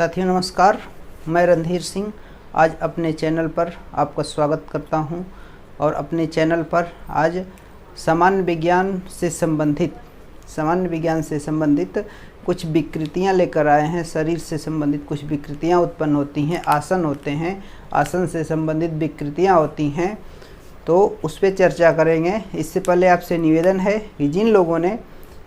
साथियों नमस्कार, मैं रणधीर सिंह आज अपने चैनल पर आपका स्वागत करता हूं और अपने चैनल पर आज सामान्य विज्ञान से संबंधित कुछ विकृतियां लेकर आए हैं। शरीर से संबंधित कुछ विकृतियां उत्पन्न होती हैं, आसन होते हैं, आसन से संबंधित विकृतियां होती हैं, तो उस पर चर्चा करेंगे। इससे पहले आपसे निवेदन है कि जिन लोगों ने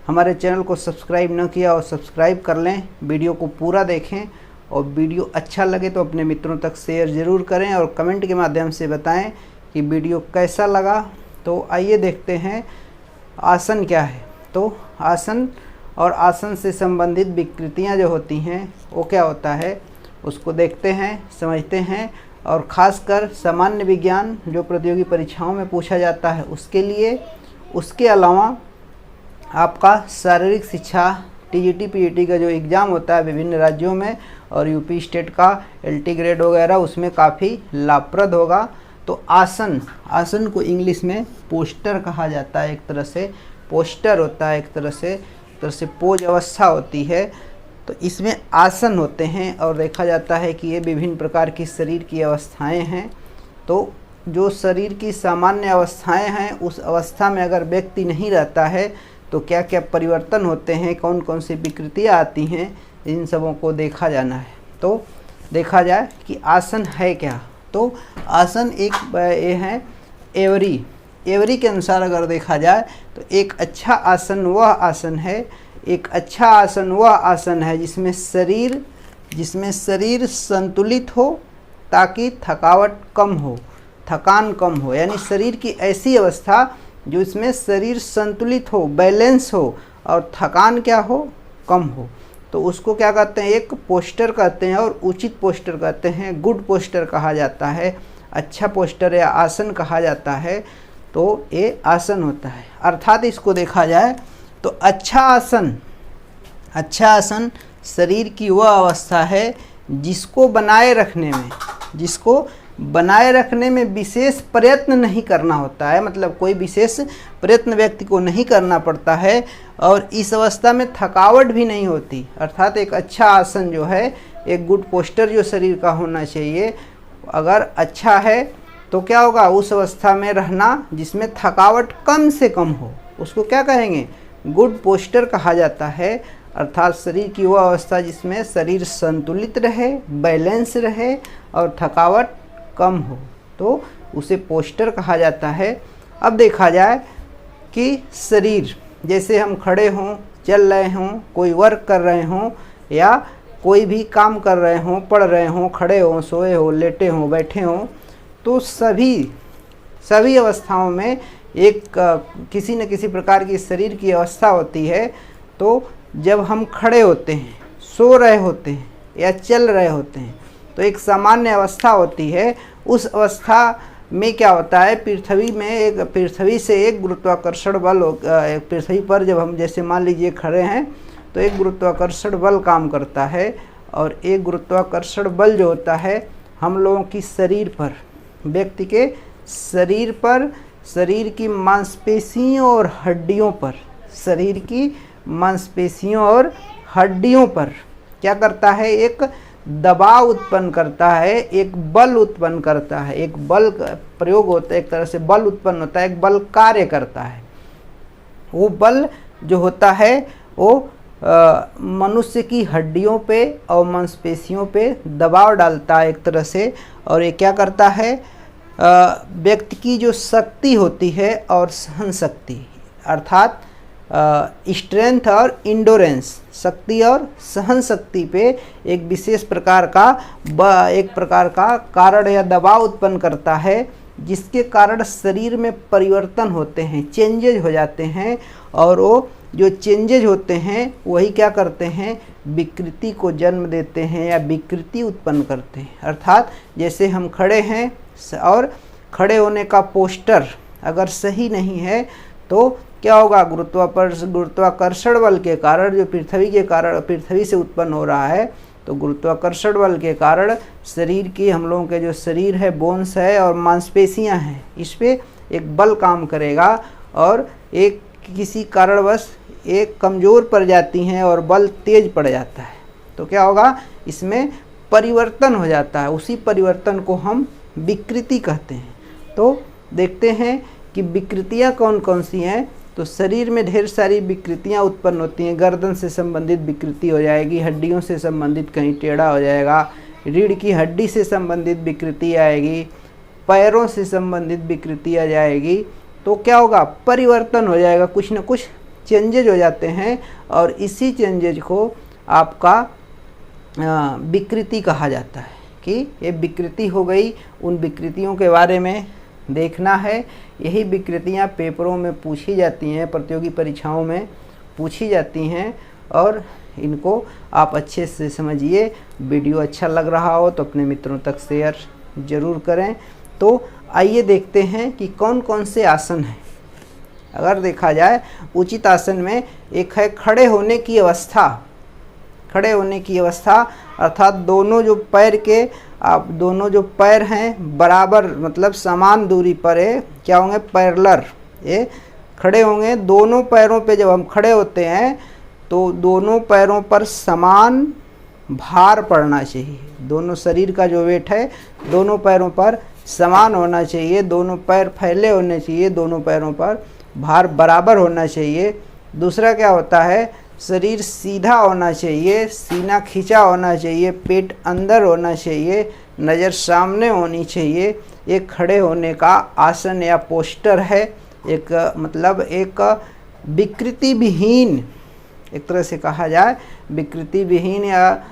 हमारे चैनल को सब्सक्राइब न किया और सब्सक्राइब कर लें, वीडियो को पूरा देखें और वीडियो अच्छा लगे तो अपने मित्रों तक शेयर ज़रूर करें और कमेंट के माध्यम से बताएं कि वीडियो कैसा लगा। तो आइए देखते हैं आसन क्या है। तो आसन और आसन से संबंधित विकृतियां जो होती हैं वो क्या होता है उसको देखते हैं, समझते हैं। और ख़ासकर सामान्य विज्ञान जो प्रतियोगी परीक्षाओं में पूछा जाता है उसके लिए, उसके अलावा आपका शारीरिक शिक्षा टीजीटी पीजीटी का जो एग्ज़ाम होता है विभिन्न राज्यों में और यूपी स्टेट का एलटी ग्रेड वगैरह, उसमें काफ़ी लाभप्रद होगा। तो आसन को इंग्लिश में पोस्टर कहा जाता है। एक तरह से पोस्टर होता है, एक तरह से पोज अवस्था होती है। तो इसमें आसन होते हैं और देखा जाता है कि ये विभिन्न प्रकार की शरीर की अवस्थाएं हैं। तो जो शरीर की सामान्य अवस्थाएं हैं उस अवस्था में अगर व्यक्ति नहीं रहता है तो क्या क्या परिवर्तन होते हैं, कौन कौन सी विकृतियाँ आती हैं, इन सबों को देखा जाना है। तो देखा जाए कि आसन है क्या। तो आसन एक ये है एवरी के अनुसार अगर देखा जाए तो एक अच्छा आसन वह आसन है जिसमें शरीर संतुलित हो ताकि थकान कम हो, यानी शरीर की ऐसी अवस्था जो इसमें शरीर संतुलित हो, बैलेंस हो और थकान क्या हो, कम हो। तो उसको क्या कहते हैं, एक पोस्टर कहते हैं और उचित पोस्टर कहते हैं, गुड पोस्टर कहा जाता है, अच्छा पोस्टर या आसन कहा जाता है। तो ये आसन होता है। अर्थात इसको देखा जाए तो अच्छा आसन शरीर की वह अवस्था है जिसको बनाए रखने में विशेष प्रयत्न नहीं करना होता है। मतलब कोई विशेष प्रयत्न व्यक्ति को नहीं करना पड़ता है और इस अवस्था में थकावट भी नहीं होती। अर्थात एक अच्छा आसन जो है, एक गुड पोस्टर जो शरीर का होना चाहिए, अगर अच्छा है तो क्या होगा, उस अवस्था में रहना जिसमें थकावट कम से कम हो, उसको क्या कहेंगे, गुड पोस्टर कहा जाता है। अर्थात शरीर की वह अवस्था जिसमें शरीर संतुलित रहे, बैलेंस रहे और थकावट कम हो, तो उसे पोस्टर कहा जाता है। अब देखा जाए कि शरीर, जैसे हम खड़े हों, चल रहे हों, कोई वर्क कर रहे हों या कोई भी काम कर रहे हों, पढ़ रहे हों, खड़े हों, सोए हों, लेटे हों, बैठे हों, तो सभी अवस्थाओं में एक किसी न किसी प्रकार की शरीर की अवस्था होती है। तो जब हम खड़े होते हैं, सो रहे होते हैं या चल रहे होते हैं तो एक सामान्य अवस्था होती है। उस अवस्था में क्या होता है, पृथ्वी से एक गुरुत्वाकर्षण बल, पृथ्वी पर जब हम जैसे मान लीजिए खड़े हैं तो एक गुरुत्वाकर्षण बल काम करता है और एक गुरुत्वाकर्षण बल जो होता है हम लोगों की शरीर पर, व्यक्ति के शरीर पर, शरीर की मांसपेशियों और हड्डियों पर क्या करता है, एक दबाव उत्पन्न करता है, एक बल उत्पन्न करता है, एक बल प्रयोग होता है, एक तरह से बल उत्पन्न होता है, एक बल कार्य करता है। वो बल जो होता है वो मनुष्य की हड्डियों पे और मांसपेशियों पे दबाव डालता है एक तरह से। और ये क्या करता है, व्यक्ति की जो शक्ति होती है और सहन शक्ति, अर्थात स्ट्रेंथ और इंडोरेंस, शक्ति और सहन शक्ति पे एक विशेष प्रकार का कारण या दबाव उत्पन्न करता है, जिसके कारण शरीर में परिवर्तन होते हैं, चेंजेज हो जाते हैं। और वो जो चेंजेज होते हैं वही क्या करते हैं, विकृति को जन्म देते हैं या विकृति उत्पन्न करते हैं। अर्थात जैसे हम खड़े हैं और खड़े होने का पोस्टर अगर सही नहीं है तो क्या होगा, गुरुत्वाकर्षण बल के कारण, जो पृथ्वी से उत्पन्न हो रहा है, तो गुरुत्वाकर्षण बल के कारण शरीर की, हम लोगों के जो शरीर है, बोन्स है और मांसपेशियां हैं, इस पे एक बल काम करेगा और एक किसी कारणवश एक कमज़ोर पड़ जाती हैं और बल तेज पड़ जाता है। तो क्या होगा, इसमें परिवर्तन हो जाता है, उसी परिवर्तन को हम विकृति कहते हैं। तो देखते हैं कि विकृतियाँ कौन कौन सी हैं। तो शरीर में ढेर सारी विकृतियाँ उत्पन्न होती हैं। गर्दन से संबंधित विकृति हो जाएगी, हड्डियों से संबंधित कहीं टेढ़ा हो जाएगा, रीढ़ की हड्डी से संबंधित विकृति आएगी, पैरों से संबंधित विकृति आ जाएगी। तो क्या होगा, परिवर्तन हो जाएगा, कुछ न कुछ चेंजेज हो जाते हैं और इसी चेंजेज को आपका विकृति कहा जाता है कि ये विकृति हो गई। उन विकृतियों के बारे में देखना है। यही विकृतियाँ पेपरों में पूछी जाती हैं, प्रतियोगी परीक्षाओं में पूछी जाती हैं और इनको आप अच्छे से समझिए। वीडियो अच्छा लग रहा हो तो अपने मित्रों तक शेयर ज़रूर करें। तो आइए देखते हैं कि कौन कौन से आसन हैं। अगर देखा जाए उचित आसन में एक है खड़े होने की अवस्था। खड़े होने की अवस्था अर्थात दोनों जो पैर हैं बराबर मतलब समान दूरी पर है, क्या होंगे, पैरेलल, ये खड़े होंगे। दोनों पैरों पे जब हम खड़े होते हैं तो दोनों पैरों पर समान भार पड़ना चाहिए। दोनों शरीर का जो वेट है दोनों पैरों पर समान होना चाहिए, दोनों पैर फैले होने चाहिए, दोनों पैरों पर भार बराबर होना चाहिए। दूसरा क्या होता है, शरीर सीधा होना चाहिए, सीना खींचा होना चाहिए, पेट अंदर होना चाहिए, नज़र सामने होनी चाहिए। एक खड़े होने का आसन या पोस्टर है, एक मतलब एक विकृति विहीन, एक तरह से कहा जाए विकृति विहीन या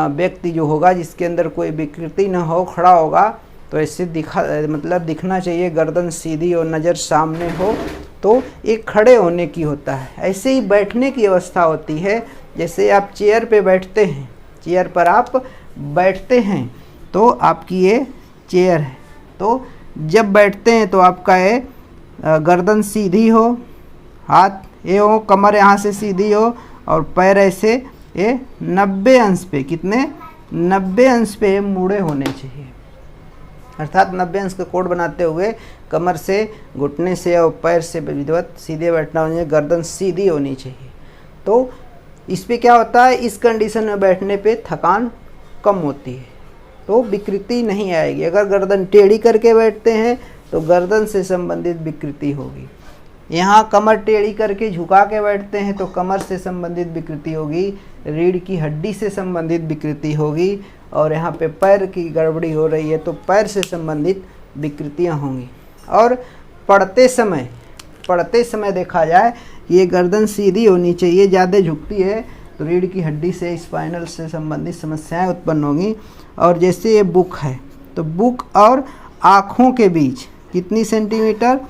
व्यक्ति जो होगा जिसके अंदर कोई विकृति न हो, खड़ा होगा तो ऐसे दिखना चाहिए, गर्दन सीधी और नज़र सामने हो। तो एक खड़े होने की होता है। ऐसे ही बैठने की अवस्था होती है। जैसे आप चेयर पे बैठते हैं, चेयर पर आप बैठते हैं तो आपकी ये चेयर है। तो जब बैठते हैं तो आपका ये गर्दन सीधी हो, हाथ ये हो, कमर यहाँ से सीधी हो और पैर ऐसे ये 90 अंश पे, कितने 90 अंश पे मुड़े होने चाहिए। अर्थात 90 अंश का कोण बनाते हुए कमर से, घुटने से और पैर से विधिवत सीधे बैठना होना चाहिए, गर्दन सीधी होनी चाहिए। तो इस पे क्या होता है, इस कंडीशन में बैठने पे थकान कम होती है, तो विकृति नहीं आएगी। अगर गर्दन टेढ़ी करके बैठते हैं तो गर्दन से संबंधित विकृति होगी। यहाँ कमर टेढ़ी करके झुका के बैठते हैं तो कमर से संबंधित विकृति होगी, रीढ़ की हड्डी से संबंधित विकृति होगी और यहाँ पे पैर की गड़बड़ी हो रही है तो पैर से संबंधित विकृतियाँ होंगी। और पढ़ते समय देखा जाए ये गर्दन सीधी होनी चाहिए, ज़्यादा झुकती है तो रीढ़ की हड्डी से, स्पाइनल से संबंधित समस्याएं उत्पन्न होंगी। और जैसे ये बुक है तो बुक और आँखों के बीच कितनी सेंटीमीटर,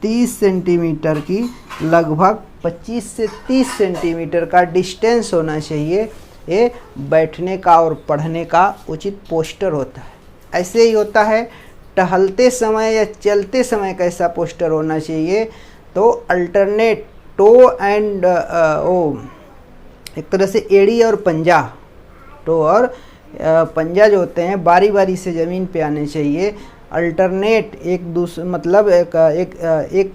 30 सेंटीमीटर की लगभग 25 से 30 सेंटीमीटर का डिस्टेंस होना चाहिए। ये बैठने का और पढ़ने का उचित पोस्टर होता है। ऐसे ही होता है टहलते समय या चलते समय कैसा पोस्टर होना चाहिए, तो अल्टरनेट टो एंड एक तरह से एड़ी और पंजा, टो और पंजा जो होते हैं बारी बारी से ज़मीन पे आने चाहिए। अल्टरनेट एक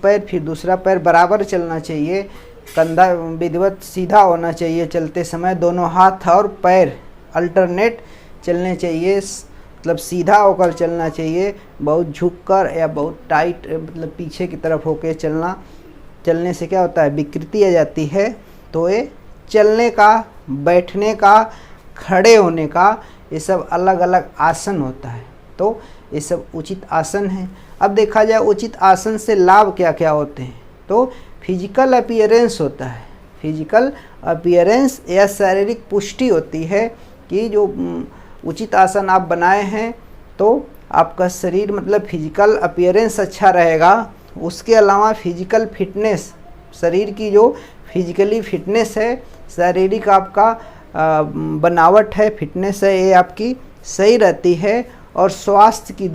पैर फिर दूसरा पैर बराबर चलना चाहिए, कंधा विधिवत सीधा होना चाहिए चलते समय, दोनों हाथ और पैर अल्टरनेट चलने चाहिए, मतलब सीधा होकर चलना चाहिए, बहुत झुककर या बहुत टाइट मतलब पीछे की तरफ होकर चलने से क्या होता है, विकृति आ जाती है। तो ये चलने का, बैठने का, खड़े होने का, ये सब अलग अलग आसन होता है। तो ये सब उचित आसन हैं। अब देखा जाए उचित आसन से लाभ क्या क्या होते हैं, तो फिजिकल अपीयरेंस होता है। फिजिकल अपीयरेंस या शारीरिक पुष्टि होती है कि जो उचित आसन आप बनाए हैं तो आपका शरीर मतलब फिजिकल अपीयरेंस अच्छा रहेगा। उसके अलावा फिजिकल फिटनेस, शरीर की जो फिजिकली फिटनेस है, शारीरिक आपका बनावट है, फिटनेस है, ये आपकी सही रहती है। और स्वास्थ्य की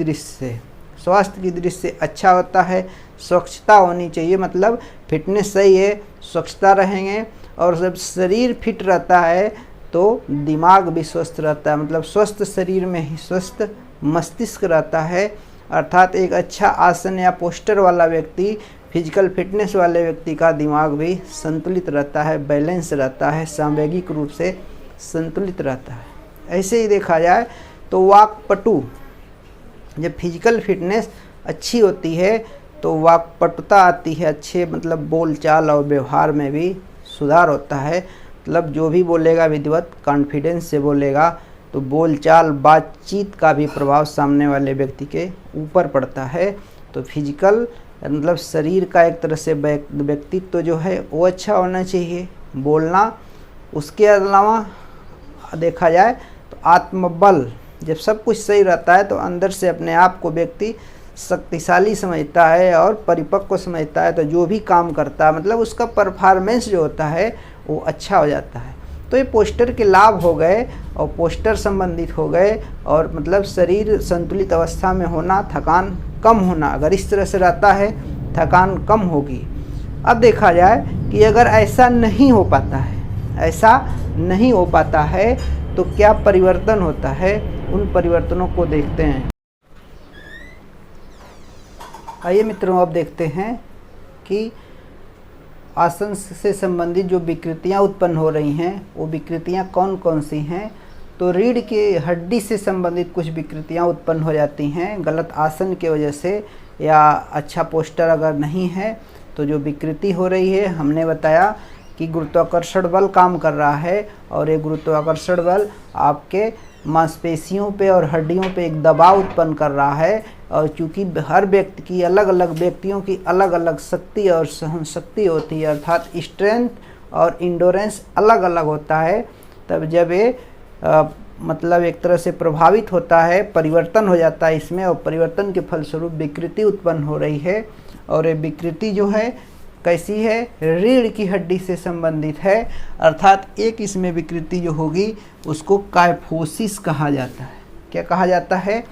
दृष्टि से अच्छा होता है। स्वच्छता होनी चाहिए, मतलब फिटनेस सही है, स्वच्छता रहेंगे और जब शरीर फिट रहता है तो दिमाग भी स्वस्थ रहता है, मतलब स्वस्थ शरीर में ही स्वस्थ मस्तिष्क रहता है। अर्थात एक अच्छा आसन या पोस्टर वाला व्यक्ति, फिजिकल फिटनेस वाले व्यक्ति का दिमाग भी संतुलित रहता है, बैलेंस रहता है, सामवेगिक रूप से संतुलित रहता है। ऐसे ही देखा जाए तो वाक्पटु, जब फिजिकल फिटनेस अच्छी होती है तो वाक्पटुता आती है, अच्छे मतलब बोलचाल और व्यवहार में भी सुधार होता है। मतलब जो भी बोलेगा विधिवत कॉन्फिडेंस से बोलेगा तो बोलचाल बातचीत का भी प्रभाव सामने वाले व्यक्ति के ऊपर पड़ता है। तो फिजिकल मतलब शरीर का एक तरह से व्यक्तित्व जो है वो अच्छा होना चाहिए, बोलना। उसके अलावा देखा जाए तो आत्मबल, जब सब कुछ सही रहता है तो अंदर से अपने आप को व्यक्ति शक्तिशाली समझता है और परिपक्व समझता है, तो जो भी काम करता है मतलब उसका परफॉर्मेंस जो होता है वो अच्छा हो जाता है। तो ये पोस्टर के लाभ हो गए और पोस्टर संबंधित हो गए, और मतलब शरीर संतुलित अवस्था में होना, थकान कम होना, अगर इस तरह से रहता है थकान कम होगी। अब देखा जाए कि अगर ऐसा नहीं हो पाता है, ऐसा नहीं हो पाता है तो क्या परिवर्तन होता है, उन परिवर्तनों को देखते हैं। आइए मित्रों, अब देखते हैं कि आसन से संबंधित जो विकृतियां उत्पन्न हो रही हैं वो विकृतियां कौन कौन सी हैं। तो रीढ़ की हड्डी से संबंधित कुछ विकृतियां उत्पन्न हो जाती हैं गलत आसन की वजह से, या अच्छा पोस्टर अगर नहीं है तो जो विकृति हो रही है, हमने बताया कि गुरुत्वाकर्षण बल काम कर रहा है, और ये गुरुत्वाकर्षण बल आपके मांसपेशियों पे और हड्डियों पे एक दबाव उत्पन्न कर रहा है। और चूँकि हर व्यक्ति की अलग अलग व्यक्तियों की अलग अलग शक्ति और सहन शक्ति होती है, अर्थात स्ट्रेंथ और इंडोरेंस अलग अलग होता है, तब जब ये मतलब एक तरह से प्रभावित होता है, परिवर्तन हो जाता है इसमें, और परिवर्तन के फलस्वरूप विकृति उत्पन्न हो रही है। और ये विकृति जो है कैसी है, रीढ़ की हड्डी से संबंधित है, अर्थात एक इसमें विकृति जो होगी उसको कायफोसिस कहा जाता है। क्या कहा जाता है,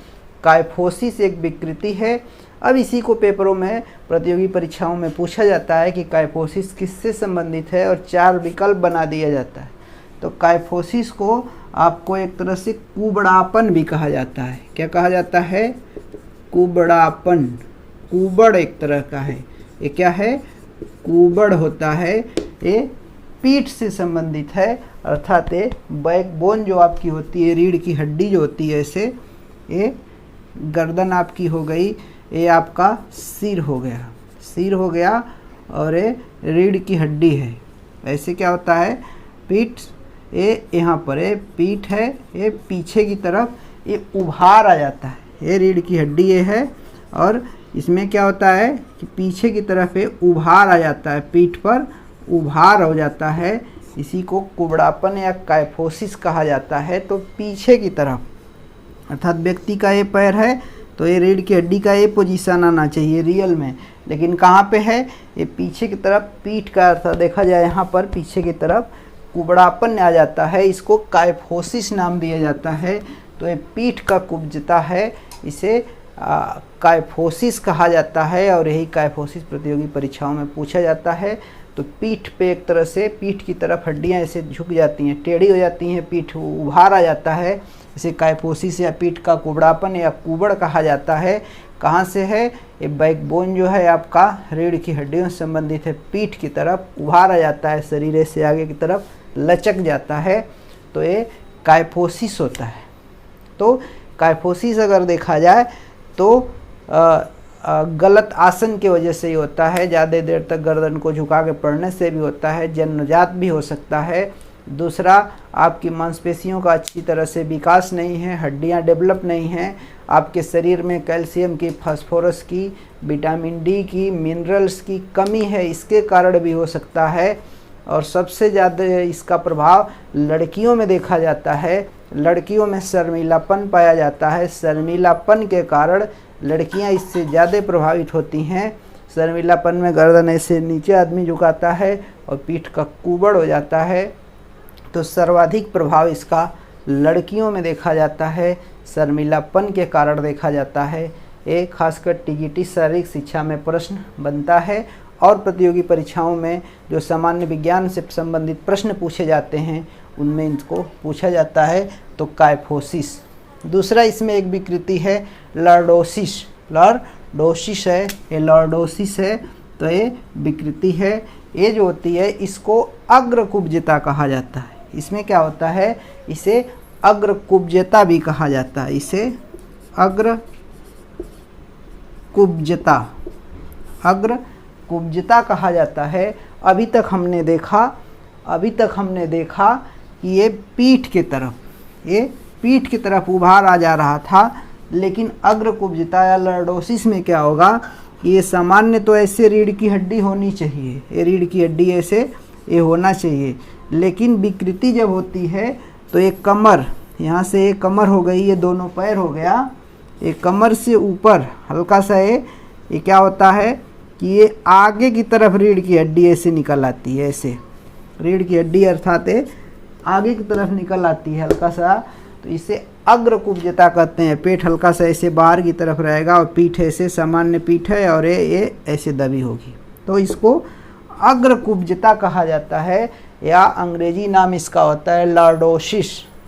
कायफोसिस एक विकृति है। अब इसी को पेपरों में प्रतियोगी परीक्षाओं में पूछा जाता है कि कायफोसिस किससे संबंधित है, और 4 विकल्प बना दिया जाता है। तो कायफोसिस को आपको एक तरह से कुबड़ापन भी कहा जाता है। क्या कहा जाता है, कुबड़ापन। कुबड़ एक तरह का है, ये क्या है, कुबड़ होता है। ये पीठ से संबंधित है, अर्थात ये बैकबोन जो आपकी होती है, रीढ़ की हड्डी जो होती है, ऐसे ये गर्दन आपकी हो गई, ये आपका सिर हो गया, सिर हो गया, और ये रीढ़ की हड्डी है। ऐसे क्या होता है, पीठ ये यहाँ पर ये पीठ है, ये पीछे की तरफ ये उभार आ जाता है, ये रीढ़ की हड्डी ये है, और इसमें क्या होता है कि पीछे की तरफ ये उभार आ जाता है, पीठ पर उभार हो जाता है। इसी को कुबड़ापन या कायफोसिस कहा जाता है। तो पीछे की तरफ, अर्थात व्यक्ति का ये पैर है तो ये रीढ़ की हड्डी का ये पोजीशन आना चाहिए रियल में, लेकिन कहाँ पे है, ये पीछे की तरफ, पीठ का अर्थात देखा जाए यहाँ पर पीछे की तरफ कुबड़ापन आ जाता है, इसको कायफोसिस नाम दिया जाता है। तो ये पीठ का कुब्जता है, इसे कायफोसिस कहा जाता है, और यही कायफोसिस प्रतियोगी परीक्षाओं में पूछा जाता है। तो पीठ पे एक तरह से पीठ की तरफ हड्डियां ऐसे झुक जाती हैं, टेढ़ी हो जाती हैं, पीठ उभार आ जाता है, इसे कायफोसिस या पीठ का कुबड़ापन या कुबड़ कहा जाता है। कहाँ से है, ये बैकबोन जो है आपका रीढ़ की हड्डियों से संबंधित है, पीठ की तरफ उभार आ जाता है, शरीर से आगे की तरफ लचक जाता है, तो ये कायफोसिस होता है। तो कायफोसिस अगर देखा जाए तो गलत आसन की वजह से ही होता है, ज़्यादा देर तक गर्दन को झुका के पड़ने से भी होता है, जन्मजात भी हो सकता है। दूसरा, आपकी मांसपेशियों का अच्छी तरह से विकास नहीं है, हड्डियां डेवलप नहीं हैं, आपके शरीर में कैल्शियम की, फास्फोरस की, विटामिन डी की, मिनरल्स की कमी है, इसके कारण भी हो सकता है। और सबसे ज़्यादा इसका प्रभाव लड़कियों में देखा जाता है, लड़कियों में शर्मीलापन पाया जाता है, शर्मीलापन के कारण लड़कियां इससे ज़्यादा प्रभावित होती हैं। शर्मीलापन में गर्दन ऐसे नीचे आदमी झुकाता है और पीठ का कुबड़ हो जाता है, तो सर्वाधिक प्रभाव इसका लड़कियों में देखा जाता है, शर्मीलापन के कारण देखा जाता है। ये खासकर टीजीटी शारीरिक शिक्षा में प्रश्न बनता है, और प्रतियोगी परीक्षाओं में जो सामान्य विज्ञान से संबंधित प्रश्न पूछे जाते हैं उनमें इनको पूछा जाता है। तो कायफोसिस। दूसरा इसमें एक विकृति है लॉर्डोसिस, लॉर्डोसिस है, ये लॉर्डोसिस है, तो ये विकृति है। ये जो होती है इसको अग्र कुब्जता कहा जाता है, इसमें क्या होता है, इसे अग्रकुब्जता भी कहा जाता है, इसे अग्रकुब्जता कहा जाता है। अभी तक हमने देखा कि ये पीठ की तरफ उभार आ जा रहा था, लेकिन अग्रकुब्जता या लॉर्डोसिस में क्या होगा, ये सामान्य तो ऐसे रीढ़ की हड्डी होनी चाहिए, ये रीढ़ की हड्डी ऐसे ये होना चाहिए, लेकिन विकृति जब होती है तो एक कमर, यहाँ से एक कमर हो गई, ये दोनों पैर हो गया, एक कमर से ऊपर हल्का सा ये क्या होता है कि ये आगे की तरफ रीढ़ की हड्डी ऐसे निकल आती है, ऐसे रीढ़ की हड्डी अर्थात आगे की तरफ निकल आती है हल्का सा, तो इसे अग्रकुब्जता कहते हैं। पेट हल्का सा ऐसे बाहर की तरफ रहेगा और पीठ ऐसे सामान्य पीठ है और ये ऐसे दबी होगी, तो इसको अग्रकुब्जता कहा जाता है, या अंग्रेजी नाम इसका होता है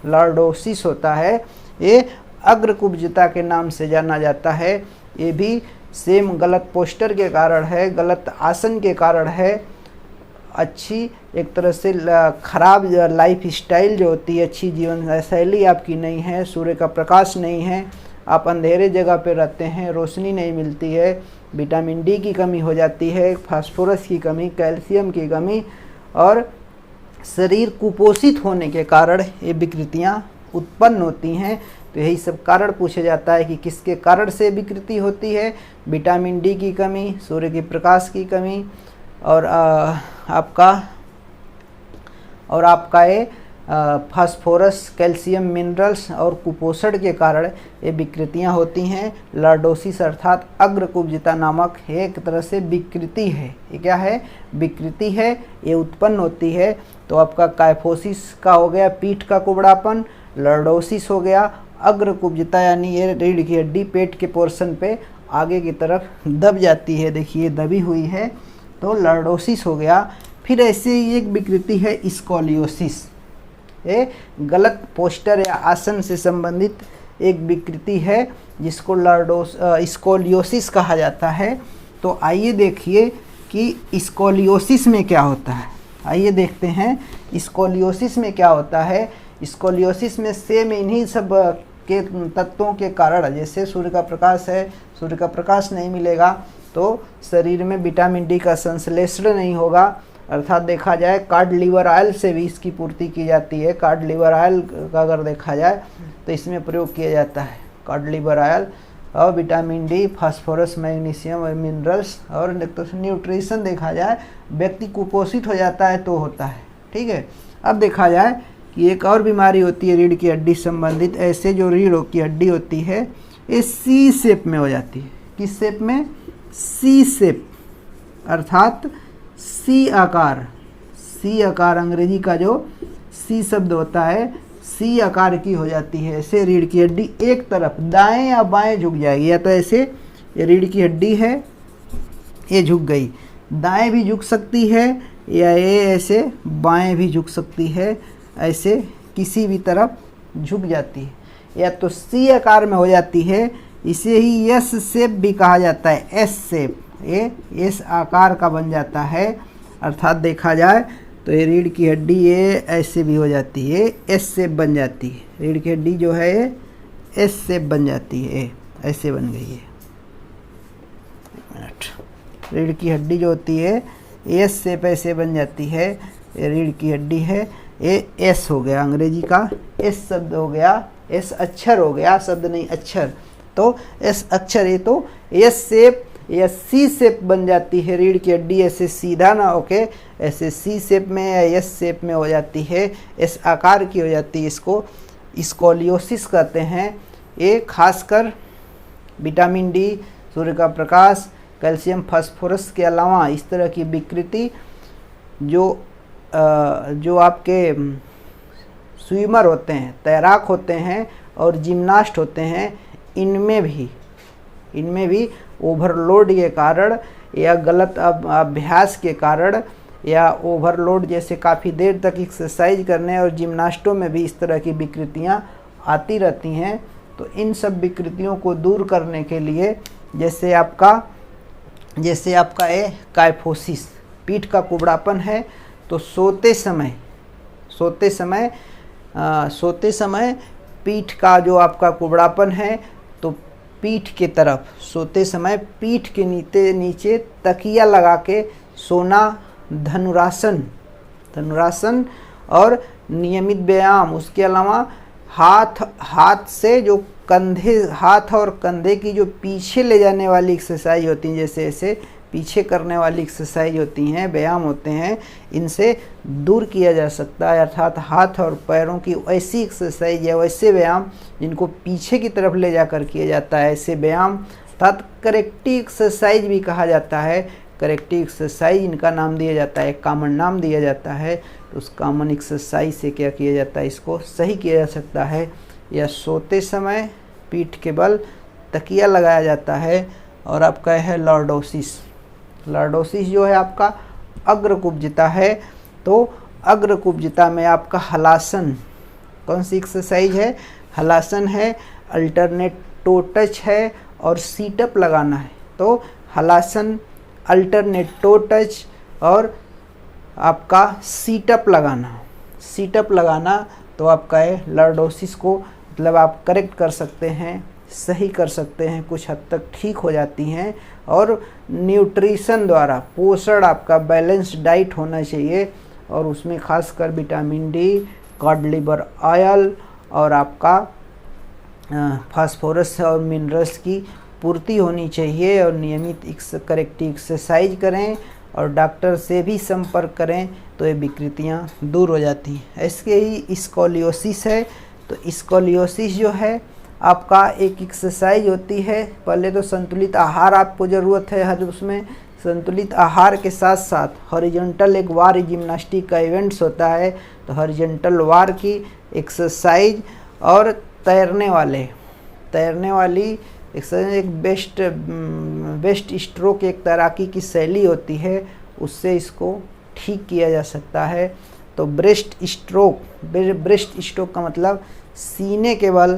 लॉर्डोसिस होता है। ये अग्रकुब्जता के नाम से जाना जाता है। ये भी सेम गलत पोस्टर के कारण है, गलत आसन के कारण है, अच्छी एक तरह से खराब लाइफ स्टाइल जो होती है, अच्छी जीवन शैली आपकी नहीं है, सूर्य का प्रकाश नहीं है, आप अंधेरे जगह पे रहते हैं, रोशनी नहीं मिलती है, विटामिन डी की कमी हो जाती है, फास्फोरस की कमी, कैल्शियम की कमी, और शरीर कुपोषित होने के कारण ये विकृतियाँ उत्पन्न होती हैं। तो यही सब कारण पूछा जाता है कि किसके कारण से विकृति होती है। विटामिन डी की कमी, सूर्य के प्रकाश की कमी, और आपका ये फास्फोरस, कैल्शियम, मिनरल्स और कुपोषण के कारण ये विकृतियाँ होती हैं। लॉर्डोसिस अर्थात अग्रकुब्जता नामक एक तरह से विकृति है। ये क्या है, विकृति है, ये उत्पन्न होती है। तो आपका कायफोसिस का हो गया पीठ का कुबड़ापन, लॉर्डोसिस हो गया अग्रकुब्जता, यानी ये रीढ़ की हड्डी पेट के पोर्शन पे आगे की तरफ दब जाती है, देखिए दबी हुई है, तो लॉर्डोसिस हो गया। फिर ऐसे ही एक विकृति है स्कोलियोसिस, ये गलत पोस्टर या आसन से संबंधित एक विकृति है जिसको स्कोलियोसिस कहा जाता है। तो आइए देखिए कि स्कोलियोसिस में क्या होता है। आइए देखते हैं स्कोलियोसिस में क्या होता है। स्कोलियोसिस में सेम इन्हीं सब के तत्वों के कारण, जैसे सूर्य का प्रकाश है, सूर्य का प्रकाश नहीं मिलेगा तो शरीर में विटामिन डी का संश्लेषण नहीं होगा, अर्थात देखा जाए कार्ड लीवर ऑयल से भी इसकी पूर्ति की जाती है। कार्ड लीवर ऑयल का अगर देखा जाए तो इसमें प्रयोग किया जाता है कार्ड लीवर ऑयल, और विटामिन डी, फास्फोरस, मैग्नीशियम और मिनरल्स, और न्यूट्रिशन देखा जाए व्यक्ति कुपोषित हो जाता है तो होता है। ठीक है, अब देखा जाए कि एक और बीमारी होती है रीढ़ की हड्डी संबंधित। ऐसे जो रीढ़ की हड्डी होती है ये सी शेप में हो जाती है। किस शेप में, सी शेप, अर्थात सी आकार। सी आकार अंग्रेजी का जो सी शब्द होता है, सी आकार की हो जाती है। ऐसे रीढ़ की हड्डी एक तरफ दाएं या बाएं झुक जाएगी, या तो ऐसे ये रीढ़ की हड्डी है ये झुक गई, दाएं भी झुक सकती है या ये ऐसे बाएं भी झुक सकती है, ऐसे किसी भी तरफ झुक जाती है, या तो सी आकार में हो जाती है। इसे ही एस शेप भी कहा जाता है, एस शेप, ये एस आकार का बन जाता है। अर्थात देखा जाए तो ये रीढ़ की हड्डी ये ऐसे भी हो जाती है, एस शेप बन जाती है। रीढ़ की हड्डी जो है ये एस शेप बन जाती है, ऐसे बन गई है। एक मिनट, रीढ़ की हड्डी जो होती है एस शेप ऐसे बन जाती है। ये रीढ़ की हड्डी है, ये एस हो गया, अंग्रेजी का एस शब्द हो गया, एस अक्षर हो गया, शब्द नहीं अक्षर, तो एस अक्षर, ये तो एस शेप या सी शेप बन जाती है। रीढ़ की हड्डी ऐसे सीधा ना होके ऐसे सी शेप में या एस शेप में हो जाती है, एस आकार की हो जाती है। इसको स्कोलियोसिस कहते हैं। ये खासकर विटामिन डी, सूर्य का प्रकाश, कैल्शियम, फास्फोरस के अलावा इस तरह की विकृति जो आपके स्विमर होते हैं, तैराक होते हैं और जिम्नास्ट होते हैं, इनमें भी ओवरलोड के कारण या गलत अभ्यास के कारण या ओवरलोड जैसे काफ़ी देर तक एक्सरसाइज करने और जिम्नास्टों में भी इस तरह की विकृतियाँ आती रहती हैं। तो इन सब विकृतियों को दूर करने के लिए जैसे आपका ये कायफोसिस, पीठ का कुबड़ापन है, तो सोते सोते समय पीठ का जो आपका कुबड़ापन है, तो पीठ के तरफ सोते समय पीठ के नीचे तकिया लगा के सोना धनुरासन और नियमित व्यायाम। उसके अलावा हाथ से जो हाथ और कंधे की जो पीछे ले जाने वाली एक्सरसाइज होती हैं, जैसे ऐसे पीछे करने वाली एक्सरसाइज होती हैं, व्यायाम होते हैं, इनसे दूर किया जा सकता है। अर्थात हाथ और पैरों की ऐसी एक्सरसाइज या वैसे व्यायाम जिनको पीछे की तरफ ले जाकर किया जाता है, ऐसे व्यायाम अर्थात करेक्टिव एक्सरसाइज भी कहा जाता है। करेक्टिव एक्सरसाइज इनका नाम दिया जाता है, कॉमन नाम दिया जाता है। तो उस कॉमन एक्सरसाइज से क्या किया जाता है, इसको सही किया जा सकता है। या सोते समय पीठ के बल तकिया लगाया जाता है। और आपका है लॉर्डोसिस। लॉर्डोसिस जो है आपका अग्रकुब्जिता है। तो अग्रकुब्जिता में आपका हलासन, कौन सी एक्सरसाइज है, हलासन है, अल्टरनेट टो टच है और सीटअप लगाना है। तो हलासन, अल्टरनेट टो टच और आपका सीटअप लगाना तो आपका है लॉर्डोसिस को मतलब आप करेक्ट कर सकते हैं, सही कर सकते हैं, कुछ हद तक ठीक हो जाती हैं। और न्यूट्रिशन द्वारा पोषण, आपका बैलेंस डाइट होना चाहिए और उसमें खासकर vitamin D, cod liver oil और आपका फास्फोरस और मिनरल्स की पूर्ति होनी चाहिए। और नियमित करेक्टिव एक्सरसाइज करें और डॉक्टर से भी संपर्क करें तो ये विकृतियाँ दूर हो जाती हैं। इसके ही स्कोलियोसिस है। तो स्कोलियोसिस जो है आपका एक एक्सरसाइज होती है। पहले तो संतुलित आहार आपको ज़रूरत है, हर उसमें संतुलित आहार के साथ साथ हॉरिजॉन्टल एक वार जिम्नास्टिक का इवेंट्स होता है। तो हॉरिजॉन्टल वार की एक्सरसाइज और तैरने वाली एक्सरसाइज एक बेस्ट स्ट्रोक एक तैराकी की शैली होती है, उससे इसको ठीक किया जा सकता है। तो ब्रेस्ट स्ट्रोक का मतलब सीने के बल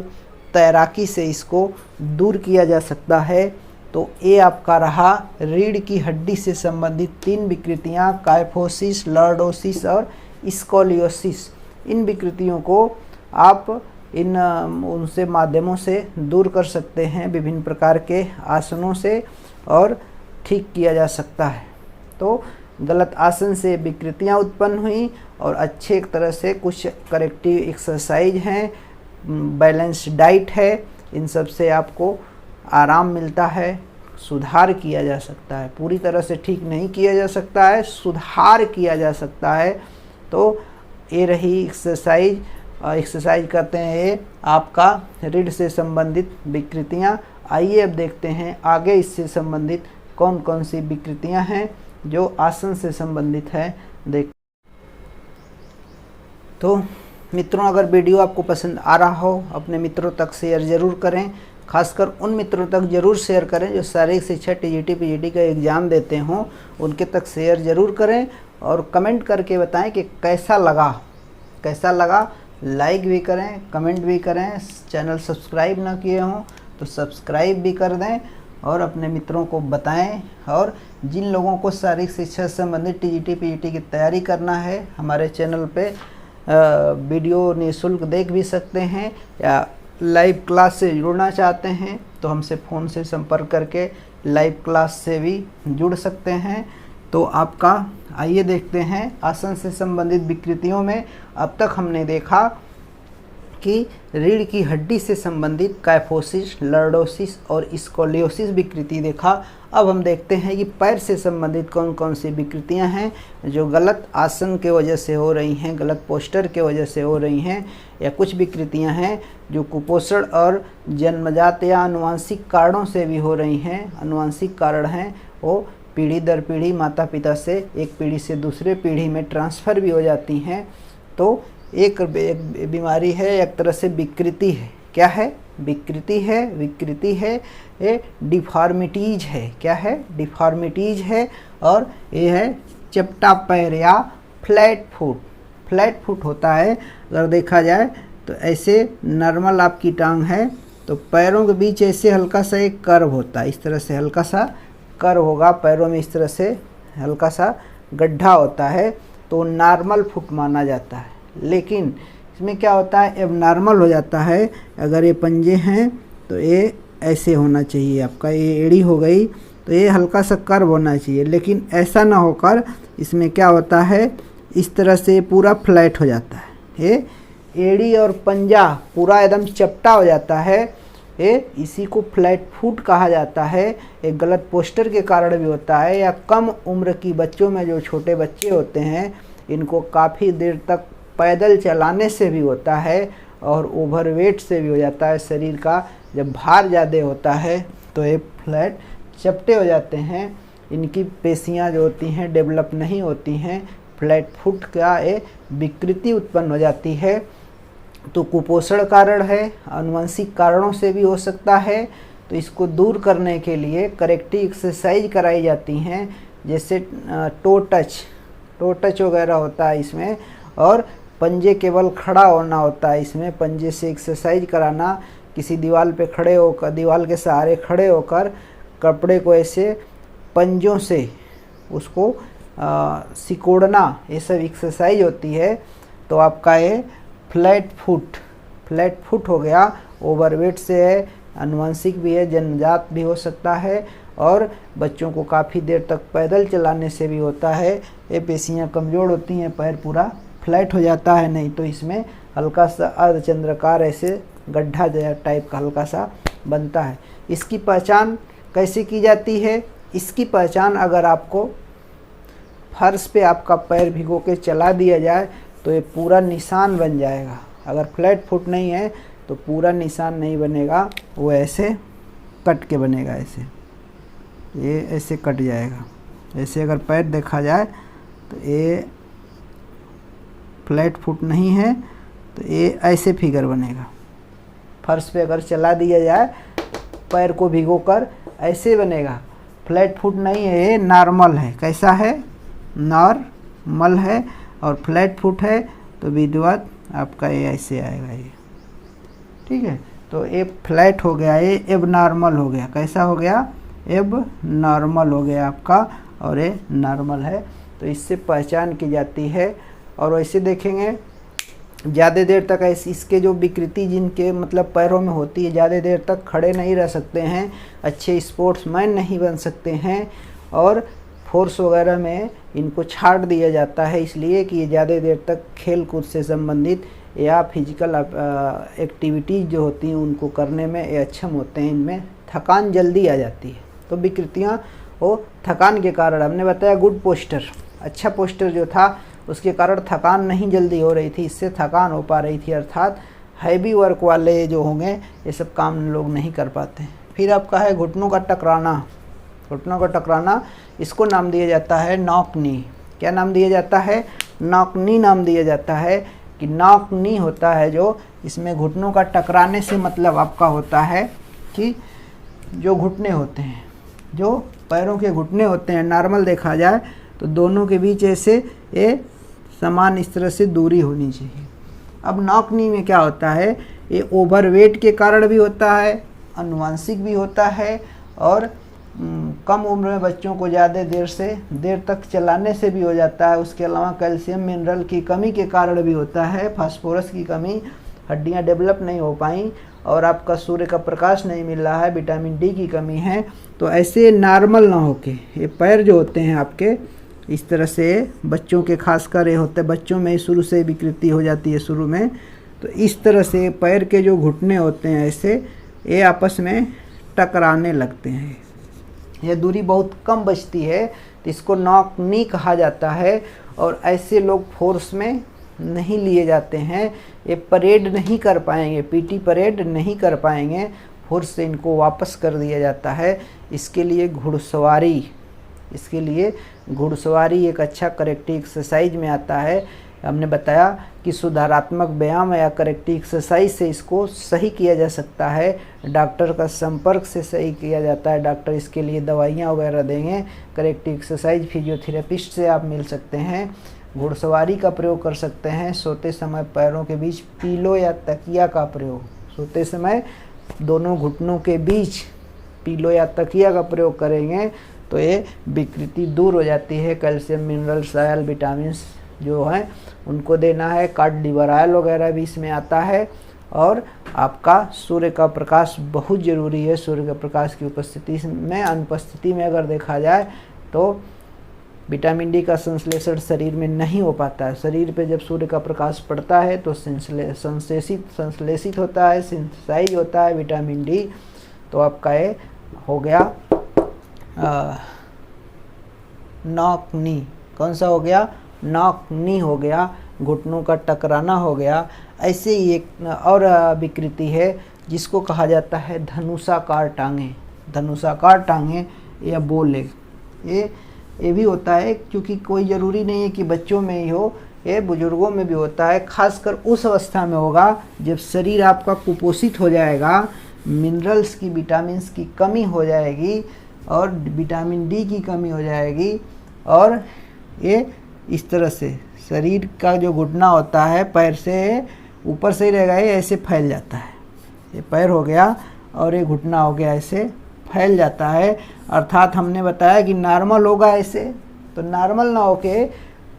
तैराकी से इसको दूर किया जा सकता है। तो ये आपका रहा रीढ़ की हड्डी से संबंधित 3 विकृतियाँ, काइफोसिस, लॉर्डोसिस और स्कोलियोसिस। इन विकृतियों को आप उनसे माध्यमों से दूर कर सकते हैं, विभिन्न प्रकार के आसनों से, और ठीक किया जा सकता है। तो गलत आसन से विकृतियाँ उत्पन्न हुई और अच्छे तरह से कुछ करेक्टिव एक्सरसाइज हैं, बैलेंस डाइट है, इन सब से आपको आराम मिलता है, सुधार किया जा सकता है। पूरी तरह से ठीक नहीं किया जा सकता है, सुधार किया जा सकता है। तो ये रही एक्सरसाइज करते हैं ये आपका रीढ़ से संबंधित विकृतियाँ। आइए अब देखते हैं आगे इससे संबंधित कौन कौन सी विकृतियाँ हैं जो आसन से संबंधित है। तो मित्रों, अगर वीडियो आपको पसंद आ रहा हो अपने मित्रों तक शेयर ज़रूर करें, खासकर उन मित्रों तक ज़रूर शेयर करें जो शारीरिक शिक्षा टीजीटी पीजीटी का एग्ज़ाम देते हों, उनके तक शेयर ज़रूर करें और कमेंट करके बताएं कि कैसा लगा। लाइक भी करें, कमेंट भी करें। चैनल सब्सक्राइब ना किए हों तो सब्सक्राइब भी कर दें और अपने मित्रों को बताएं। और जिन लोगों को शारीरिक शिक्षा से संबंधित टीजीटी पीजीटी की तैयारी करना है, हमारे चैनल पे वीडियो निःशुल्क देख भी सकते हैं, या लाइव क्लास से जुड़ना चाहते हैं तो हमसे फ़ोन से संपर्क करके लाइव क्लास से भी जुड़ सकते हैं। तो आपका आइए देखते हैं आसन से संबंधित विकृतियों में। अब तक हमने देखा कि रीढ़ की हड्डी से संबंधित काइफोसिस, लॉर्डोसिस और स्कोलियोसिस विकृति देखा। अब हम देखते हैं कि पैर से संबंधित कौन कौन सी विकृतियां हैं जो गलत आसन के वजह से हो रही हैं, गलत पोस्टर के वजह से हो रही हैं, या कुछ विकृतियां हैं जो कुपोषण और जन्मजात या आनुवांशिक कारणों से भी हो रही हैं। आनुवांशिक कारण हैं वो पीढ़ी दर पीढ़ी माता पिता से एक पीढ़ी से दूसरे पीढ़ी में ट्रांसफ़र भी हो जाती हैं। तो एक बीमारी है, एक तरह से विकृति है। क्या है? विकृति है, ये डिफॉर्मिटीज है। क्या है? डिफॉर्मिटीज है। और ये है चपटा पैर या फ्लैट फुट होता है। अगर देखा जाए तो ऐसे नॉर्मल आपकी टांग है तो पैरों के बीच ऐसे हल्का सा एक कर्व होता है, इस तरह से हल्का सा कर्व होगा पैरों में, इस तरह से हल्का सा गड्ढा होता है, तो नॉर्मल फुट माना जाता है। लेकिन इसमें क्या होता है, एबनॉर्मल हो जाता है। अगर ये पंजे हैं तो ये ऐसे होना चाहिए, आपका ये एड़ी हो गई तो ये हल्का सा कर्व होना चाहिए, लेकिन ऐसा ना होकर इसमें क्या होता है, इस तरह से पूरा फ्लैट हो जाता है। ये एड़ी और पंजा पूरा एकदम चपटा हो जाता है। ये इसी को फ्लैट फुट कहा जाता है। एक गलत पोस्टर के कारण भी होता है, या कम उम्र की बच्चों में जो छोटे बच्चे होते हैं इनको काफ़ी देर तक पैदल चलाने से भी होता है, और ओवरवेट से भी हो जाता है। शरीर का जब भार ज़्यादा होता है तो ये फ्लैट चपटे हो जाते हैं, इनकी पेशियां जो होती हैं डेवलप नहीं होती हैं, फ्लैट फुट का ये विकृति उत्पन्न हो जाती है। तो कुपोषण कारण है, आनुवंशिक कारणों से भी हो सकता है। तो इसको दूर करने के लिए करेक्टिव एक्सरसाइज कराई जाती हैं, जैसे टो टच वगैरह होता है इसमें, और पंजे केवल खड़ा होना होता है इसमें। पंजे से एक्सरसाइज कराना, किसी दीवार पे खड़े होकर, दीवार के सहारे खड़े होकर कपड़े को ऐसे पंजों से उसको सिकोड़ना, ये सब एक्सरसाइज होती है। तो आपका ये फ्लैट फुट हो गया। ओवरवेट से है, आनुवंशिक भी है, जन्मजात भी हो सकता है, और बच्चों को काफ़ी देर तक पैदल चलाने से भी होता है। ये पेशियाँ कमज़ोर होती हैं, पैर पूरा फ्लैट हो जाता है। नहीं तो इसमें हल्का सा अर्धचंद्राकार ऐसे गड्ढा टाइप का हल्का सा बनता है। इसकी पहचान कैसे की जाती है? इसकी पहचान अगर आपको फर्श पे आपका पैर भिगो के चला दिया जाए तो ये पूरा निशान बन जाएगा। अगर फ्लैट फुट नहीं है तो पूरा निशान नहीं बनेगा, वो ऐसे कट के बनेगा, ऐसे ये ऐसे कट जाएगा। ऐसे अगर पैर देखा जाए तो ये फ्लैट फुट नहीं है तो ये ऐसे फिगर बनेगा। फर्श पे अगर चला दिया जाए पैर को भिगोकर ऐसे बनेगा। फ्लैट फुट नहीं है, ये नॉर्मल है। कैसा है? नॉर्मल है। और फ्लैट फुट है तो विधिवत आपका ये ऐसे आएगा, ये ठीक है। तो ये फ्लैट हो गया, ये एबनॉर्मल हो गया। कैसा हो गया? एबनॉर्मल हो गया आपका, और ये नॉर्मल है। तो इससे पहचान की जाती है। और वैसे देखेंगे ज़्यादा देर तक ऐसे इसके जो विकृति जिनके मतलब पैरों में होती है, ज़्यादा देर तक खड़े नहीं रह सकते हैं, अच्छे स्पोर्ट्समैन नहीं बन सकते हैं, और फोर्स वगैरह में इनको छाट दिया जाता है, इसलिए कि ये ज़्यादा देर तक खेल कूद से संबंधित या फिजिकल एक्टिविटीज़ जो होती हैं उनको करने में ये अक्षम होते हैं। इनमें थकान जल्दी आ जाती है। तो विकृतियाँ वो थकान के कारण, हमने बताया गुड पोस्टर, अच्छा पोस्टर जो था उसके कारण थकान नहीं जल्दी हो रही थी, इससे थकान हो पा रही थी। अर्थात हैवी वर्क वाले जो होंगे ये सब काम लोग नहीं कर पाते। फिर आपका है घुटनों का टकराना। घुटनों का टकराना, इसको नाम दिया जाता है नॉक नी। क्या नाम दिया जाता है? नॉक नी नाम दिया जाता है। कि नॉक नी होता है जो, इसमें घुटनों का टकराने से मतलब आपका होता है कि जो घुटने होते हैं, जो पैरों के घुटने होते हैं, नॉर्मल देखा जाए तो दोनों के बीच ऐसे ये समान इस तरह से दूरी होनी चाहिए। अब नॉक नी में क्या होता है? ये ओवरवेट के कारण भी होता है, आनुवंशिक भी होता है, और कम उम्र में बच्चों को ज़्यादा देर तक चलाने से भी हो जाता है। उसके अलावा कैल्शियम मिनरल की कमी के कारण भी होता है, फास्फोरस की कमी, हड्डियां डेवलप नहीं हो पाई, और आपका सूर्य का प्रकाश नहीं मिल रहा है, विटामिन डी की कमी है। तो ऐसे नॉर्मल ना होके ये पैर जो होते हैं आपके इस तरह से, बच्चों के खासकर ये होते हैं, बच्चों में शुरू से विकृति हो जाती है शुरू में। तो इस तरह से पैर के जो घुटने होते हैं ऐसे, ये आपस में टकराने लगते हैं। यह दूरी बहुत कम बचती है, तो इसको नॉक नी कहा जाता है। और ऐसे लोग फोर्स में नहीं लिए जाते हैं, ये परेड नहीं कर पाएंगे, पीटी परेड नहीं कर पाएंगे, फोर्स से इनको वापस कर दिया जाता है। इसके लिए घुड़सवारी एक अच्छा करेक्टिव एक्सरसाइज में आता है। हमने बताया कि सुधारात्मक व्यायाम या करेक्टिव एक्सरसाइज से इसको सही किया जा सकता है, डॉक्टर का संपर्क से सही किया जाता है। डॉक्टर इसके लिए दवाइयाँ वगैरह देंगे। करेक्टिव एक्सरसाइज फिजियोथेरेपिस्ट से आप मिल सकते हैं। घुड़सवारी का प्रयोग कर सकते हैं। सोते समय पैरों के बीच पीलो या तकिया का प्रयोग, सोते समय दोनों घुटनों के बीच पीलो या तकिया का प्रयोग करेंगे तो ये विकृति दूर हो जाती है। कैल्शियम मिनरल्स, आयल, विटामिन जो हैं उनको देना है। कार्डिवरायल वगैरह भी इसमें आता है। और आपका सूर्य का प्रकाश बहुत ज़रूरी है। सूर्य का प्रकाश की उपस्थिति में, अनुपस्थिति में अगर देखा जाए तो विटामिन डी का संश्लेषण शरीर में नहीं हो पाता है। शरीर पे जब सूर्य का प्रकाश पड़ता है तो संश्लेषित होता है, सिंथेसाइज होता है विटामिन डी। तो आपका ये हो गया नॉक नी। कौन सा हो गया? नॉक नी हो गया, घुटनों का टकराना हो गया। ऐसे ही एक और विकृति है जिसको कहा जाता है धनुषाकार टांगे। धनुषाकार टांगे या बो लेग, ये भी होता है, क्योंकि कोई ज़रूरी नहीं है कि बच्चों में ही हो, ये बुजुर्गों में भी होता है। खासकर उस अवस्था में होगा जब शरीर आपका कुपोषित हो जाएगा, मिनरल्स की, विटामिन्स की कमी हो जाएगी और विटामिन डी की कमी हो जाएगी। और ये इस तरह से शरीर का जो घुटना होता है पैर से ऊपर से ही रहेगा, ये ऐसे फैल जाता है। ये पैर हो गया और ये घुटना हो गया, ऐसे फैल जाता है। अर्थात हमने बताया कि नॉर्मल होगा ऐसे, तो नॉर्मल ना होके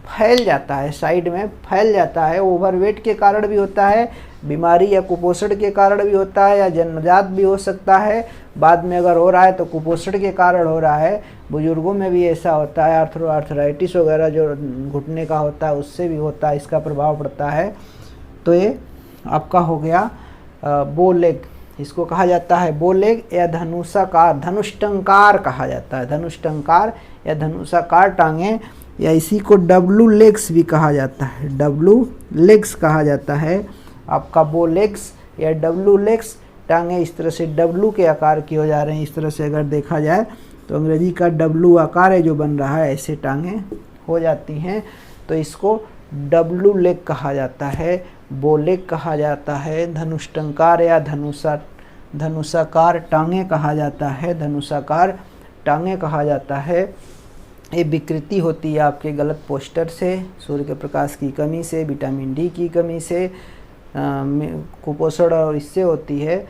फैल जाता है, साइड में फैल जाता है। ओवरवेट के कारण भी होता है, बीमारी या कुपोषण के कारण भी होता है, या जन्मजात भी हो सकता है। बाद में अगर हो रहा है तो कुपोषण के कारण हो रहा है। बुजुर्गों में भी ऐसा होता है, आर्थराइटिस वगैरह जो घुटने का होता है उससे भी होता है, इसका प्रभाव पड़ता है। तो ये आपका हो गया बो लेग, इसको कहा जाता है बो लेग या धनुषाकार, धनुष्टंकार कहा जाता है। धनुष्टंकार या धनुषाकार टांगे, या इसी को डब्लू लेग्स भी कहा जाता है। डब्लू लेग्स कहा जाता है। आपका बो लेग्स या डब्लू लेग्स टांगे इस तरह से डब्लू के आकार की हो जा रहे हैं। इस तरह से अगर देखा जाए तो अंग्रेजी का डब्लू आकार है जो बन रहा है, ऐसे टांगे हो जाती हैं। तो इसको डब्लू लेग कहा जाता है, बो लेग कहा जाता है, धनुष्टंकार या धनुषाकार टांगे कहा जाता है। धनुषाकार टांगे कहा जाता है। ये विकृति होती है आपके गलत पोस्टर से, सूर्य के प्रकाश की कमी से, विटामिन डी की कमी से, कुपोषण और इससे होती है।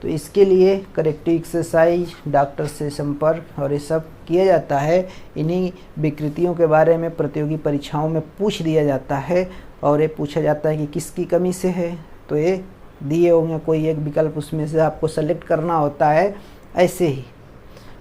तो इसके लिए करेक्टिव एक्सरसाइज, डॉक्टर से संपर्क और ये सब किया जाता है। इन्हीं विकृतियों के बारे में प्रतियोगी परीक्षाओं में पूछ दिया जाता है और ये पूछा जाता है कि किसकी कमी से है। तो ये दिए होंगे कोई एक विकल्प, उसमें से आपको सेलेक्ट करना होता है। ऐसे ही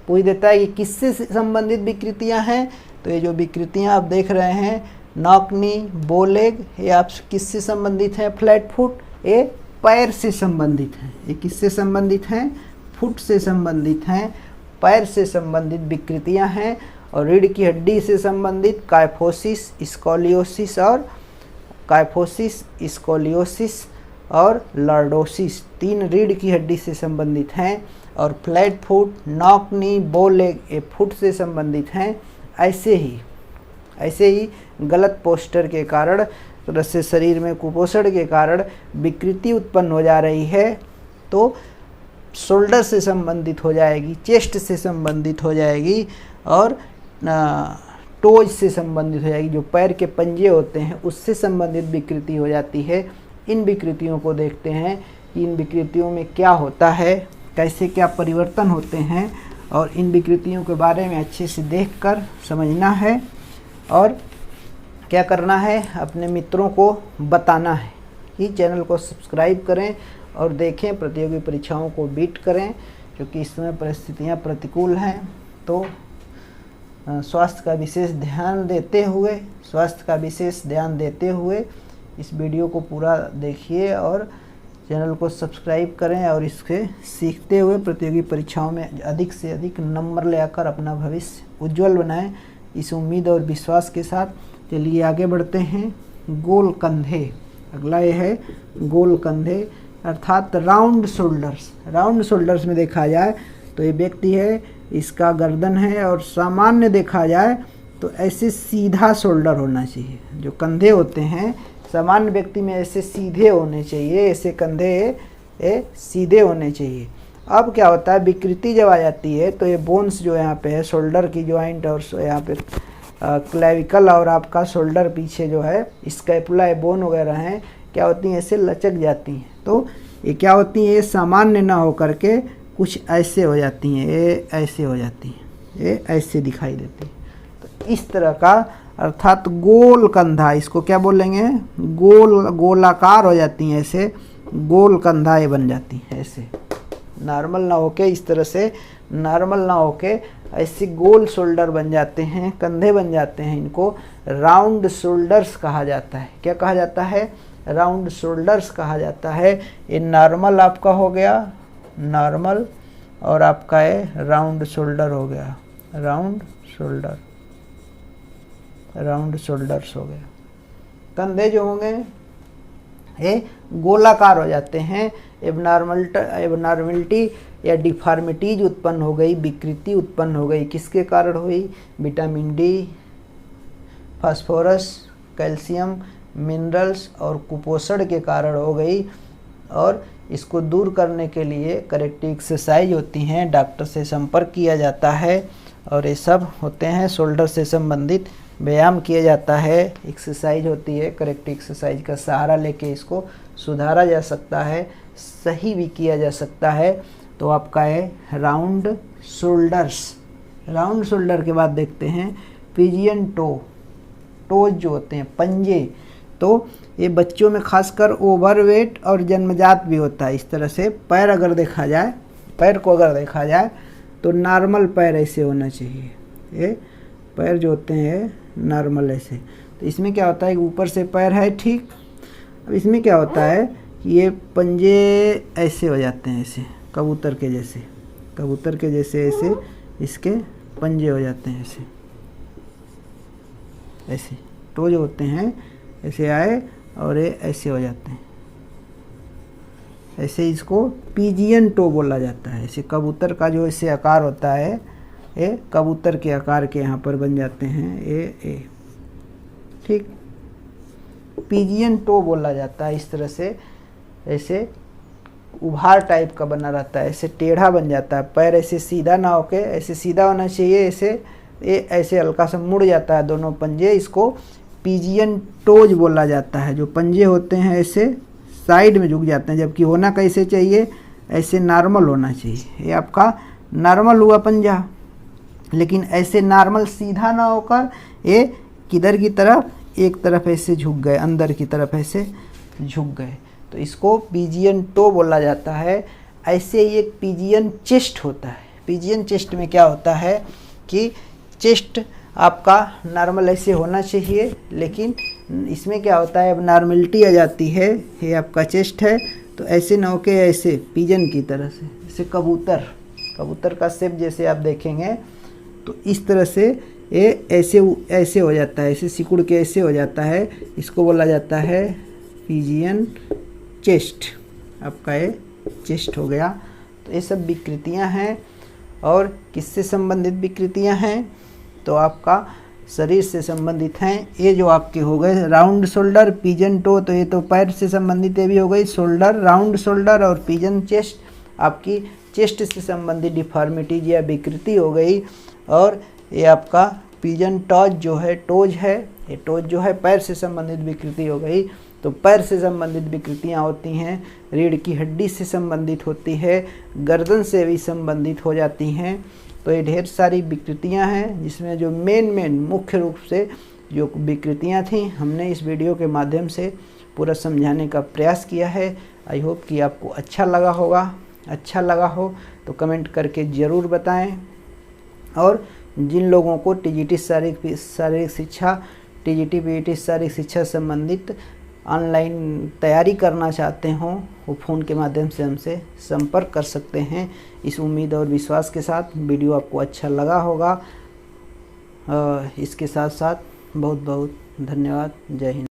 पूछ देता है कि किससे संबंधित विकृतियां हैं। तो ये जो विकृतियां आप देख रहे हैं, नॉक नी, बो लेग, ये आप किससे संबंधित हैं? फ्लैट फुट, ये पैर से संबंधित हैं। ये किससे संबंधित हैं? फुट से संबंधित हैं, पैर से संबंधित विकृतियां हैं। और रीढ़ की हड्डी से संबंधित काइफोसिस, स्कोलियोसिस और लॉर्डोसिस, 3 रीढ़ की हड्डी से संबंधित हैं। और फ्लैट फुट, नॉक नी, बो लेग ये फुट से संबंधित हैं। ऐसे ही गलत पोस्टर के कारण, से शरीर में कुपोषण के कारण विकृति उत्पन्न हो जा रही है तो शोल्डर से संबंधित हो जाएगी, चेस्ट से संबंधित हो जाएगी और टोज से संबंधित हो जाएगी। जो पैर के पंजे होते हैं उससे संबंधित विकृति हो जाती है। इन विकृतियों को देखते हैं कि इन विकृतियों में क्या होता है, कैसे क्या परिवर्तन होते हैं, और इन विकृतियों के बारे में अच्छे से देखकर समझना है और क्या करना है, अपने मित्रों को बताना है कि चैनल को सब्सक्राइब करें और देखें, प्रतियोगी परीक्षाओं को बीट करें। क्योंकि इस समय परिस्थितियाँ प्रतिकूल हैं, तो स्वास्थ्य का विशेष ध्यान देते हुए इस वीडियो को पूरा देखिए और चैनल को सब्सक्राइब करें और इसके सीखते हुए प्रतियोगी परीक्षाओं में अधिक से अधिक नंबर लेकर अपना भविष्य उज्जवल बनाएं। इस उम्मीद और विश्वास के साथ चलिए आगे बढ़ते हैं। गोल कंधे, अगला ये है गोल कंधे अर्थात राउंड शोल्डर्स। राउंड शोल्डर्स में देखा जाए तो ये व्यक्ति है, इसका गर्दन है और सामान्य देखा जाए तो ऐसे सीधा शोल्डर होना चाहिए। जो कंधे होते हैं सामान्य व्यक्ति में ऐसे सीधे होने चाहिए, ऐसे कंधे सीधे होने चाहिए। अब क्या होता है, विकृति जब आ जाती है तो ये बोन्स जो यहाँ पे है, शोल्डर की जॉइंट और यहाँ पे क्लेविकल और आपका शोल्डर पीछे जो है स्कैपुला बोन वगैरह हैं, क्या होती हैं, ऐसे लचक जाती हैं। तो ये क्या होती हैं, ये सामान्य ना हो करके कुछ ऐसे हो जाती हैं, ये ऐसे हो जाती हैं, ये ऐसे दिखाई देती हैं। तो इस तरह का अर्थात गोल कंधा, इसको क्या बोलेंगे, गोलाकार हो जाती हैं, ऐसे गोल कंधाएँ बन जाती हैं, ऐसे नॉर्मल ना होके, इस तरह से नॉर्मल ना होके ऐसे गोल शोल्डर बन जाते हैं, कंधे बन जाते हैं। इनको राउंड शोल्डर्स कहा जाता है। क्या कहा जाता है, राउंड शोल्डर्स कहा जाता है। ये नॉर्मल आपका हो गया, नॉर्मल, और आपका ये राउंड शोल्डर हो गया, राउंड शोल्डर, राउंड शोल्डर्स हो गया। कंधे जो होंगे ये गोलाकार हो जाते हैं। एबनॉर्मलिटी या डिफॉर्मिटीज उत्पन्न हो गई, विकृति उत्पन्न हो गई, किसके कारण हुई, vitamin D, phosphorus, calcium, minerals और कुपोषण के कारण हो गई। और इसको दूर करने के लिए करेक्टिव एक्सरसाइज होती हैं, डॉक्टर से संपर्क किया जाता है, और ये सब होते हैं शोल्डर से संबंधित व्यायाम किया जाता है, एक्सरसाइज होती है। करेक्टिव एक्सरसाइज का सहारा लेके इसको सुधारा जा सकता है, सही भी किया जा सकता है। तो आपका है राउंड शोल्डर्स। राउंड शोल्डर के बाद देखते हैं पिजियन टो। टोज जो होते हैं, पंजे, तो ये बच्चों में खासकर ओवरवेट और जन्मजात भी होता है। इस तरह से पैर अगर देखा जाए, पैर को अगर देखा जाए तो नॉर्मल पैर ऐसे होना चाहिए। ये पैर जो होते हैं नॉर्मल ऐसे। तो इसमें क्या होता है, ऊपर से पैर है ठीक। अब इसमें क्या होता है कि ये पंजे ऐसे हो जाते हैं, ऐसे कबूतर के जैसे, कबूतर के जैसे ऐसे इसके पंजे हो जाते हैं, ऐसे ऐसे। तो जो होते हैं ऐसे आए और ये ऐसे हो जाते हैं, ऐसे इसको पिजियन टो बोला जाता है। ऐसे कबूतर का जो ऐसे आकार होता है, ये कबूतर के आकार के यहाँ पर बन जाते हैं ए ठीक, पिजियन टो बोला जाता है। इस तरह से ऐसे उभार टाइप का बना रहता है, ऐसे टेढ़ा बन जाता है। पैर ऐसे सीधा ना होके ऐसे सीधा होना चाहिए, ऐसे ये ऐसे हल्का सा मुड़ जाता है दोनों पंजे, इसको पिजियन टोज बोला जाता है। जो पंजे होते हैं ऐसे साइड में झुक जाते हैं, जबकि होना कैसे चाहिए, ऐसे नॉर्मल होना चाहिए। ये आपका नॉर्मल हुआ पंजा, लेकिन ऐसे नॉर्मल सीधा ना होकर ये किधर की तरफ, एक तरफ ऐसे झुक गए, अंदर की तरफ ऐसे झुक गए, तो इसको पिजियन टो बोला जाता है। ऐसे ही एक पिजियन चेस्ट होता है। पिजियन चेस्ट में क्या होता है कि चेस्ट आपका नॉर्मल ऐसे होना चाहिए, लेकिन इसमें क्या होता है, अब नॉर्मलिटी आ जाती है। ये आपका चेस्ट है तो ऐसे ना होके ऐसे पिजन की तरह से, जैसे कबूतर, कबूतर का शेप जैसे आप देखेंगे तो इस तरह से ये ऐसे ऐसे हो जाता है, ऐसे सिकुड़ के ऐसे हो जाता है। इसको बोला जाता है पिजियन चेस्ट। आपका ये चेस्ट हो गया। तो ये सब विकृतियां हैं। और किससे संबंधित विकृतियां हैं, तो आपका शरीर से संबंधित हैं। ये जो आपके हो गए राउंड शोल्डर, पिजन टो, तो ये तो पैर से संबंधित ये भी हो गई, शोल्डर, राउंड शोल्डर, और पिजन चेस्ट आपकी चेस्ट से संबंधित डिफॉर्मिटीज या विकृति हो गई। और ये आपका पिजन टोज जो है, टोज है, ये टोज जो है पैर से संबंधित विकृति हो गई। तो पैर से संबंधित विकृतियाँ होती हैं, रीढ़ की हड्डी से संबंधित होती है, गर्दन से भी संबंधित हो जाती हैं। तो ये ढेर सारी विकृतियाँ हैं, जिसमें जो मेन मुख्य रूप से जो विकृतियाँ थी हमने इस वीडियो के माध्यम से पूरा समझाने का प्रयास किया है। आई होप कि आपको अच्छा लगा होगा। अच्छा लगा हो तो कमेंट करके ज़रूर बताएं। और जिन लोगों को टीजीटी शारीरिक शिक्षा, टीजीटी पीईटी शारीरिक शिक्षा संबंधित ऑनलाइन तैयारी करना चाहते हों, वो फ़ोन के माध्यम से हमसे संपर्क कर सकते हैं। इस उम्मीद और विश्वास के साथ वीडियो आपको अच्छा लगा होगा। इसके साथ साथ बहुत बहुत धन्यवाद। जय हिंद।